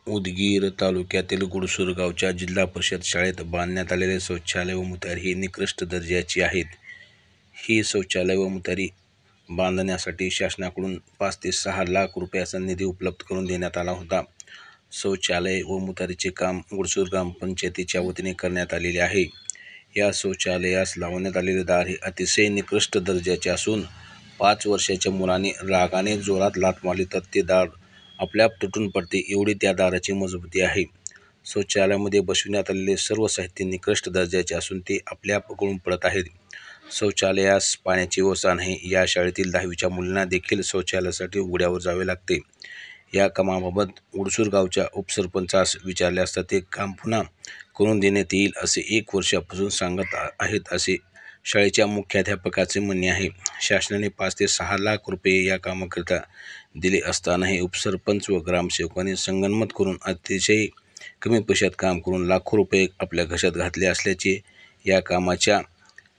उदगीर तालुक्यातील गुडसूर गावच्या जिल्हा परिषद शाळेत बांधण्यात आलेले शौचालय व मुतारी ही निकृष्ट दर्जाची आहेत। ही शौचालय व मुतारी बांधण्यासाठी शासनाकडून 5 ते 6 लाख रुपयाचा निधी उपलब्ध करून देण्यात आला होता। शौचालय व मुतारीचे काम गुडसूर ग्रामपंचायतीच्या वतीने करण्यात आलेले आहे। या शौचालयास लावण्यात आलेले दार हे अतिशय निकृष्ट दर्जाचे असून 5 वर्षाच्या मुलाने रागाने जोरात लाथ मारली तर ते दार आपल्याप तुटून पडते एवढी त्या दाराची मजबूती आहे। शौचालयामध्ये बसविण्यात आलेले सर्व साहित्य निकृष्ट दर्जाचे असून ते आपल्याप गळून पडत आहेत। शौचालयास पाण्याची व्यवस्था नाही। या शाळेतील 10वीच्या मुलांना देखील शौचालयासाठी उघड्यावर जावे लागते। या कामाबाबत गुडसूर गावच्या उपसरपंचास विचारले असता ते काम पुन्हा करून देण्यात येईल असे 1 वर्षापासून सांगत आहेत असे शाळेच्या मुख्याध्यापकाचे म्हणणे आहे। शासनाने 5 ते 6 लाख रुपये या कामाकरिता दिले असतानाही उपसरपंच व ग्रामसेवकांनी संगनमत करून अतिशय कमी पैशात काम करून लाखो रुपये आपल्या घशात घातले असल्याचे या कामाच्या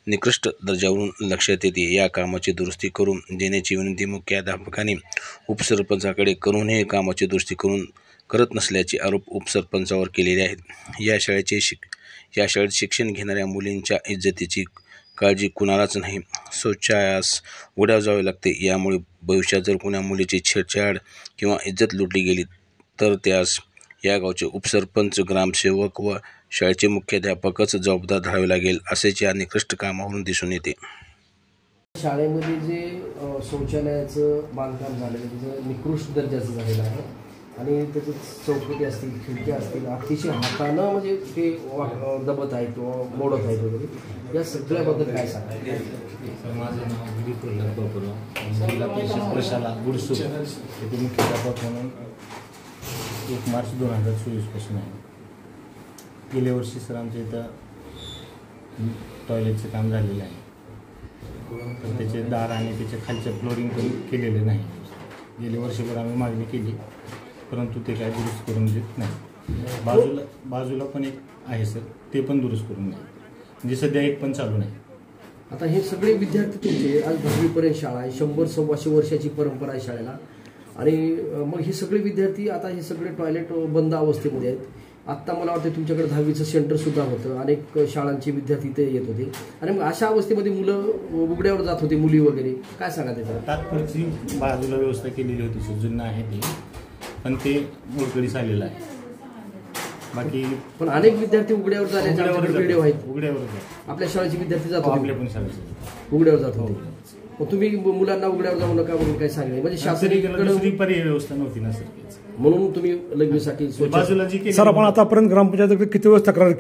निकृष्ट दर्जावरून लक्षात येते। या कामाची दुरुस्ती करून देण्याची विनंती मुख्याध्यापकांनी उपसरपंचाकडे करूनही कामाची दुरुस्ती करत नसल्याचे आरोप उपसरपंचावर केलेले आहेत। या शाळेत शिक्षण घेणाऱ्या मुलींच्या इज्जतीची काळजी कुणालाच नाही। शौचालयास उघड्यावर जावे लागते। यामुळे भविष्यात जर कोणा मुलीची छेडछाड किंवा इज्जत लुटली गेली तर त्यास या गावचे उपसरपंच, ग्रामसेवक व शाळेचे मुख्याध्यापकच जबाबदार धरावे लागेल असेच या निकृष्ट कामावरून दिसून येते। शाळेमध्ये जे शौचालयाचं बांधकाम झालेलं त्याचं निकृष्ट दर्जाचं झालेलं आहे आणि त्याचं चौकटी असतील, खिडक्या असतील, अतिशय हातानं म्हणजे ते दबत आहेत किंवा मोडत आहेत वगैरे, या सगळ्याबद्दल काय सांगायचं? माझं नाव दिलीप प्रल्हाद जिल्हा परिषद प्रशाला गुडसूर येथे मुख्याध्यापक म्हणून 1 मार्च 2024 पासून आहे। गेल्या वर्षी सर आमच्या इथं टॉयलेटचं काम झालेलं आहे, तर त्याचे दार आणि त्याच्या खालच्या फ्लोरिंग केलेले नाही। गेल्या वर्षभर आम्ही मागणी केली परंतु ते काय दुरुस्त करून देत नाही। बाजूला पण एक आहे सर, ते पण दुरुस्त करून नाही, म्हणजे सध्या एक पण चालू नाही। आता हे सगळे विद्यार्थी तुमचे आज 10वीपर्यंत शाळा आहे, 100-125 वर्षाची परंपरा आहे शाळेला, आणि मग हे सगळे विद्यार्थी आता हे सगळे टॉयलेट बंद अवस्थेमध्ये आहेत। आत्ता मला वाटतं तुमच्याकडे 10वीचं सेंटरसुद्धा होतं, अनेक शाळांचे विद्यार्थी इथे येत होते आणि मग अशा अवस्थेमध्ये मुलं उघड्यावर जात होते, मुली वगैरे, काय सांगा त्याचं? तात्पुरती बाजूला व्यवस्था केलेली होती सर, जुनं आहे ते, पण ते मोडकळीस आलेलं आहे। बाकी पण अनेक विद्यार्थी उघड्यावर जाण्याचे व्हिडिओ आहेत। उघड्यावर आपल्या शाळेचे विद्यार्थी जात होते, आपल्या पण शाळेचे उघड्यावर जात होते। मग तुम्ही मुलांना उघड्यावर जाऊ नका म्हणून काय सांगितलं? म्हणजे शासनाकडे पर्याय व्यवस्था नव्हती ना सर, म्हणून तुम्ही लग्नासाठी बाजूला जी सर आपण आतापर्यंत ग्रामपंचायतीकडे किती वेळेस तक्रार